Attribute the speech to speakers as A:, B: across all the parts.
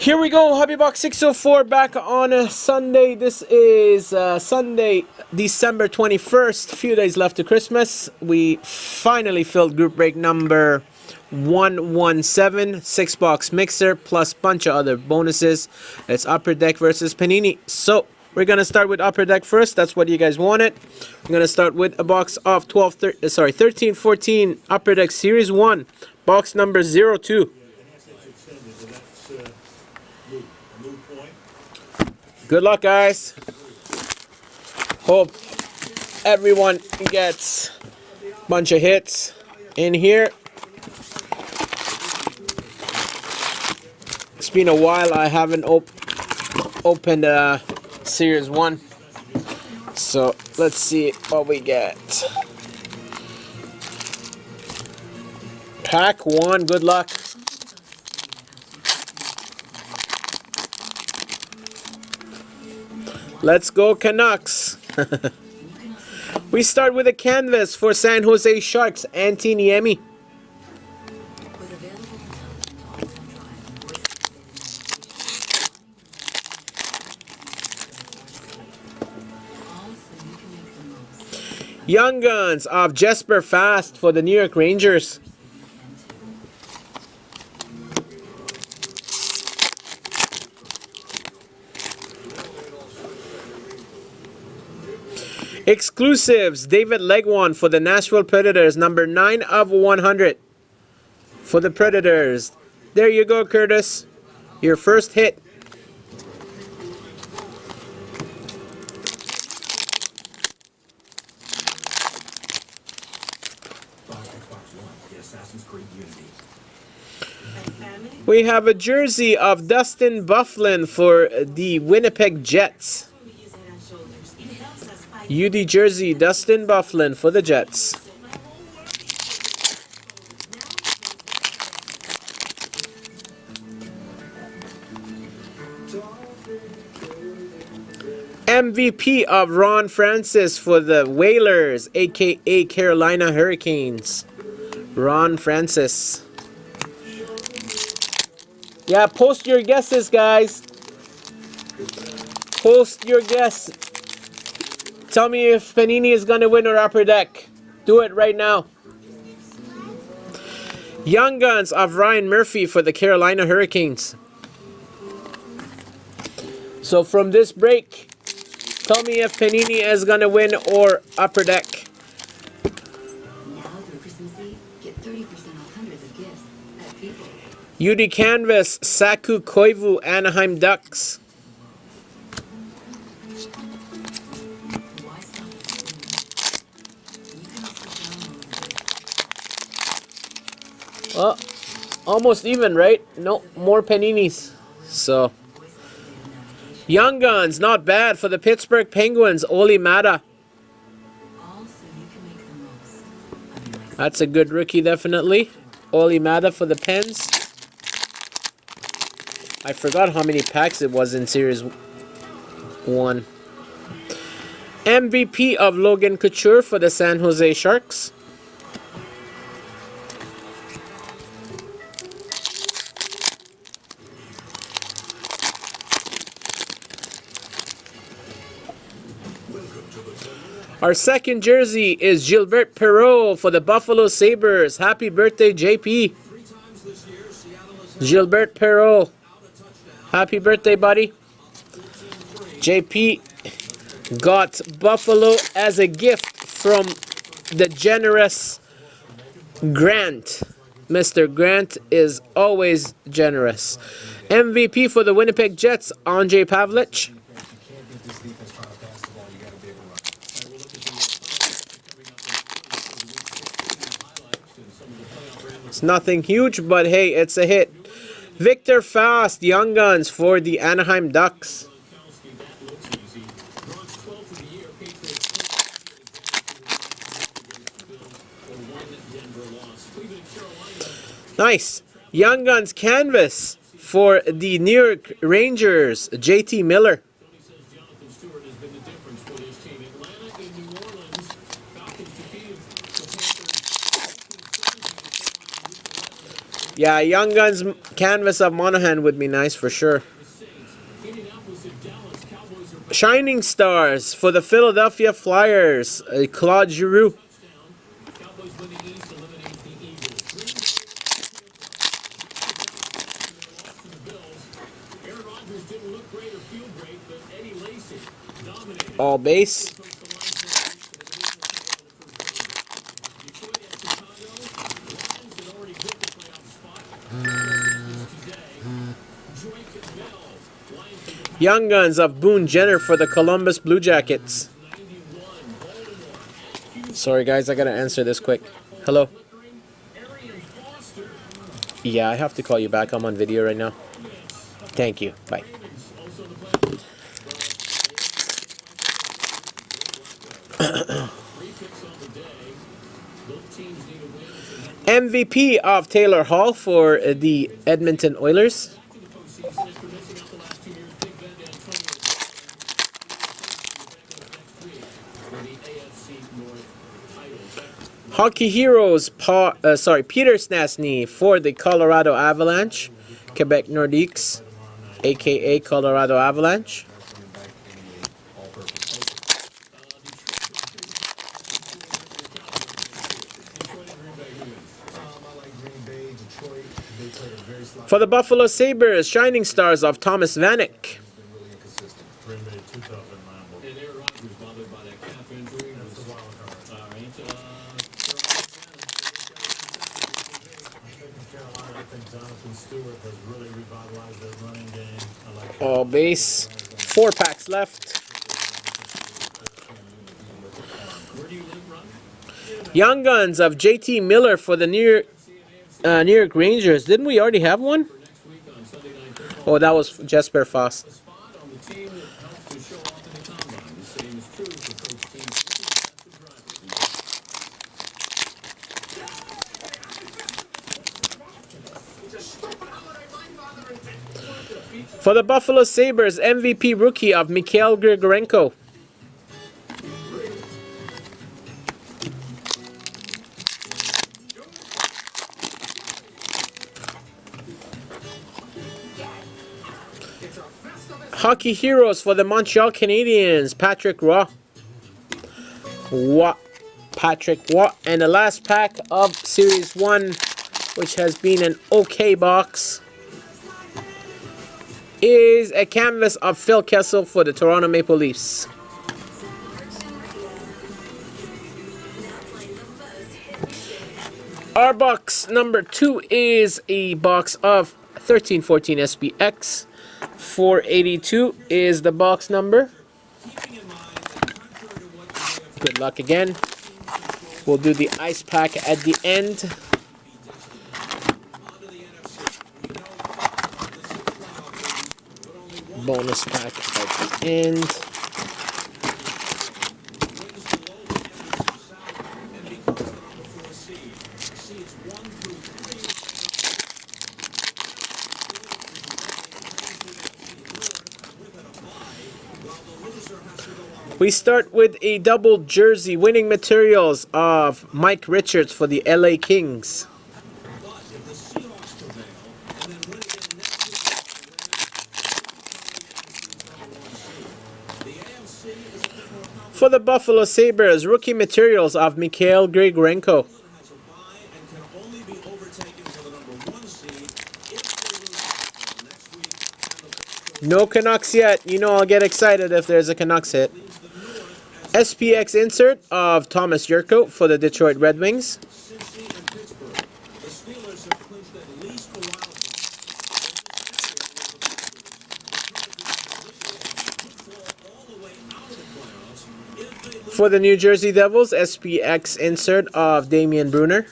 A: Here we go, Hobbybox604 back on a Sunday. This is Sunday, December 21st. Few days left to Christmas. We finally filled group break number 117, 6-box mixer, plus bunch of other bonuses. It's Upper Deck versus Panini. So, we're going to start with Upper Deck first. That's what you guys wanted. I'm going to start with a box of 13-14 Upper Deck Series 1, box number 02. Good luck, guys. Hope everyone gets a bunch of hits in here. It's been a while. I haven't opened Series 1. So let's see what we get. Pack 1. Good luck. Let's go Canucks. We start with a canvas for San Jose Sharks, Antti Niemi. Young Guns of Jesper Fast for the New York Rangers. Exclusives, David Legwand for the Nashville Predators, number 9 of 100 for the Predators. There you go, Curtis. Your first hit. We have a jersey of Dustin Byfuglien for the Winnipeg Jets. UD jersey, Dustin Byfuglien for the Jets. MVP of Ron Francis for the Whalers, aka Carolina Hurricanes. Ron Francis. Yeah, post your guesses, guys. Post your guess. Tell me if Panini is going to win or Upper Deck. Do it right now. Young Guns of Ryan Murphy for the Carolina Hurricanes. So from this break, tell me if Panini is going to win or Upper Deck. UD Canvas, Saku Koivu, Anaheim Ducks. Well, almost even, right? No, more Paninis. So, Young Guns, not bad for the Pittsburgh Penguins, Oli Mata. That's a good rookie, definitely. Oli Mata for the Pens. I forgot how many packs it was in Series 1. MVP of Logan Couture for the San Jose Sharks. Our second jersey is Gilbert Perreault for the Buffalo Sabres. Happy birthday, JP. Gilbert Perreault. Happy birthday, buddy. JP got Buffalo as a gift from the generous Grant. Mr. Grant is always generous. MVP for the Winnipeg Jets, Andrei Pavlich. It's nothing huge, but hey, it's a hit. Victor Fast, Young Guns for the Anaheim Ducks. Nice. Young Guns Canvas for the New York Rangers, JT Miller. Yeah, Young Guns canvas of Monahan would be nice for sure. Shining Stars for the Philadelphia Flyers, Claude Giroux. All base. Young Guns of Boone Jenner for the Columbus Blue Jackets. Sorry guys, I gotta answer this quick. Hello? Yeah, I have to call you back. I'm on video right now. Thank you. Bye. MVP of Taylor Hall for the Edmonton Oilers. Hockey Heroes, Peter Stastny for the Colorado Avalanche, Quebec Nordiques, aka Colorado Avalanche. For the Buffalo Sabres, Shining Stars of Thomas Vanek. All base. 4 packs left. Young Guns of JT Miller for the New York Rangers. Didn't we already have one? Oh, that was Jesper Fast. For the Buffalo Sabres, MVP rookie of Mikhail Grigorenko. Hockey Heroes for the Montreal Canadiens, Patrick Roy. Patrick Roy. And the last pack of Series 1, which has been an okay box, is a canvas of Phil Kessel for the Toronto Maple Leafs. Our box number 2 is a box of 1314 SPX. 482 is the box number. Good luck again. We'll do the ice pack at the end. Bonus pack at the end. We start with a double jersey, winning materials of Mike Richards for the LA Kings. For the Buffalo Sabres, rookie materials of Mikhail Grigorenko. No Canucks yet. You know I'll get excited if there's a Canucks hit. SPX insert of Thomas Jurko for the Detroit Red Wings. For the New Jersey Devils, SPX insert of Damian Brunner.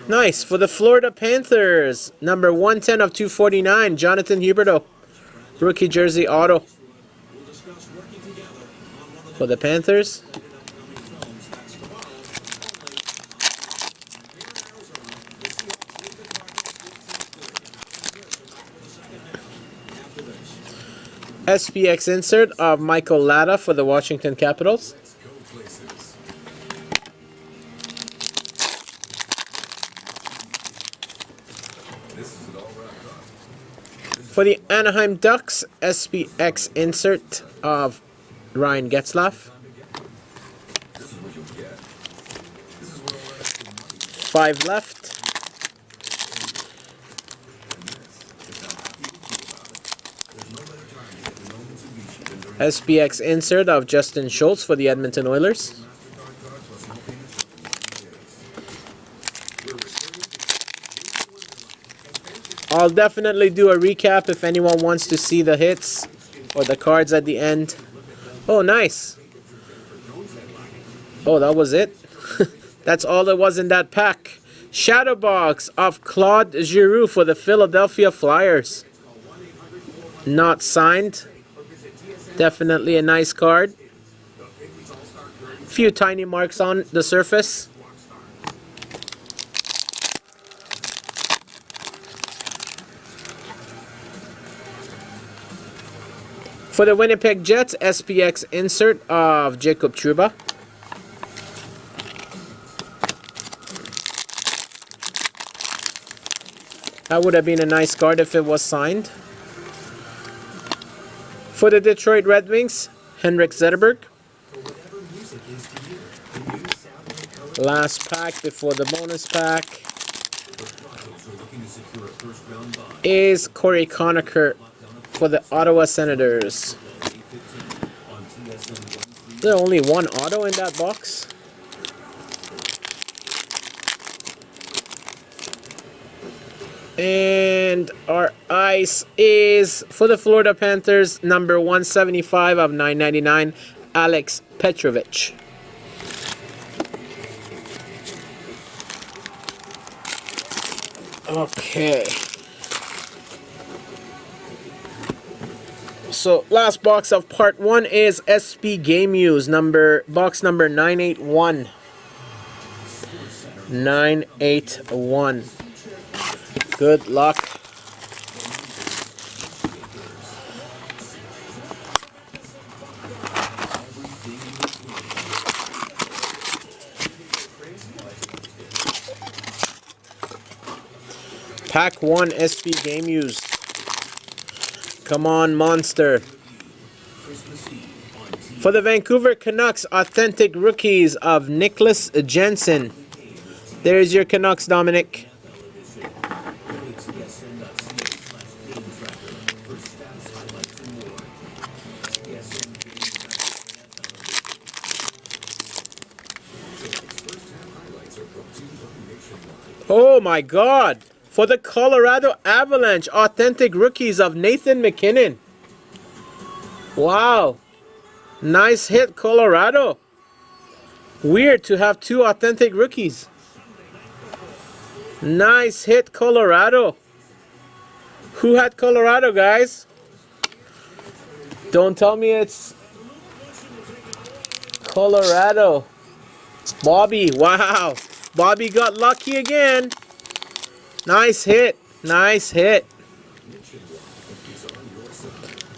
A: Nice. For the Florida Panthers, number 110 of 249, Jonathan Huberdeau. Rookie jersey auto. For the Panthers. SPX insert of Michael Latta for the Washington Capitals. For the Anaheim Ducks, SPX insert of Ryan Getzlaf. 5 left. SPX insert of Justin Schultz for the Edmonton Oilers. I'll definitely do a recap if anyone wants to see the hits or the cards at the end. Oh, nice. Oh, that was it? That's all there was in that pack. Shadow box of Claude Giroux for the Philadelphia Flyers. Not signed. Definitely a nice card. Few tiny marks on the surface. For the Winnipeg Jets, SPX insert of Jacob Trouba. That would have been a nice card if it was signed. For the Detroit Red Wings, Henrik Zetterberg. Last pack before the bonus pack is Corey Conacher for the Ottawa Senators. There's only one auto in that box. And our ice is for the Florida Panthers, number 175 of 999, Alex Petrovich. Okay. So last box of part 1 is SP Game Use, box number 981. 981. Good luck. Pack 1 SP Game Use. Come on, monster. For the Vancouver Canucks, authentic rookies of Nicholas Jensen. There's your Canucks, Dominic. Oh my God. For the Colorado Avalanche, authentic rookies of Nathan McKinnon. Wow. Nice hit, Colorado. Weird to have 2 authentic rookies. Nice hit, Colorado. Who had Colorado, guys? Don't tell me it's Colorado. Bobby, wow. Bobby got lucky again. Nice hit. Nice hit.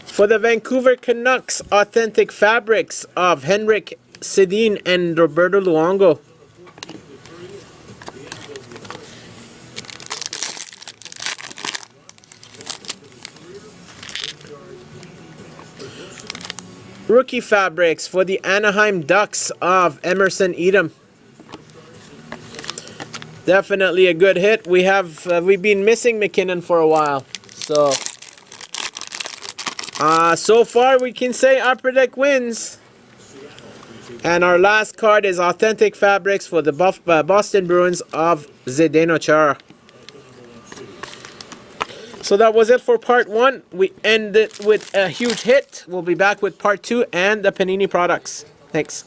A: For the Vancouver Canucks, authentic fabrics of Henrik Sedin and Roberto Luongo. Rookie fabrics for the Anaheim Ducks of Emerson Edom. Definitely a good hit. We've been missing McKinnon for a while, so so far we can say Upper Deck wins. And our last card is authentic fabrics for the Boston Bruins of Zdeno Chara. So that was it for part 1. We ended with a huge hit. We'll be back with part 2 and the Panini products. Thanks.